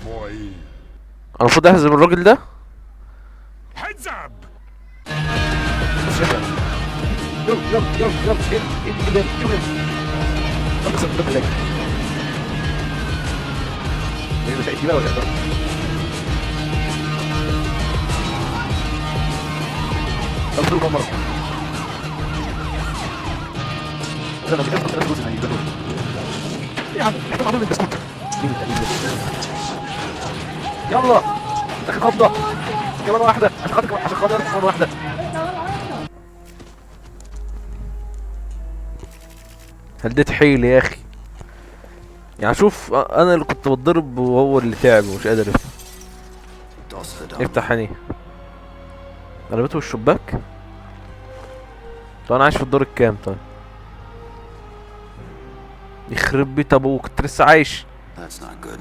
انا المفروض اهزم الراجل ده. Heads up! يلا يلا يلا يلا يلا اكسر قدام اللاجئ. ايه مش هيجي بقى ولا ايه؟ اضرب كم مرة. انا مش عارف انا جزء من الجدول. يا عم احنا عاملين البسكوت. مين التأمين ده؟ يلا اخر خبطة كمان واحدة عشان خاطر كمان واحدة. هديت حيل يا اخي. يعني شوف انا اللي كنت بتضرب وهو اللي تعب ومش قادر يفتح. افتح هني. قلبته الشباك. طب انا عايش في الدور الكام طيب؟ يخرب بيت ابوك انت لسه عايش. That's not good.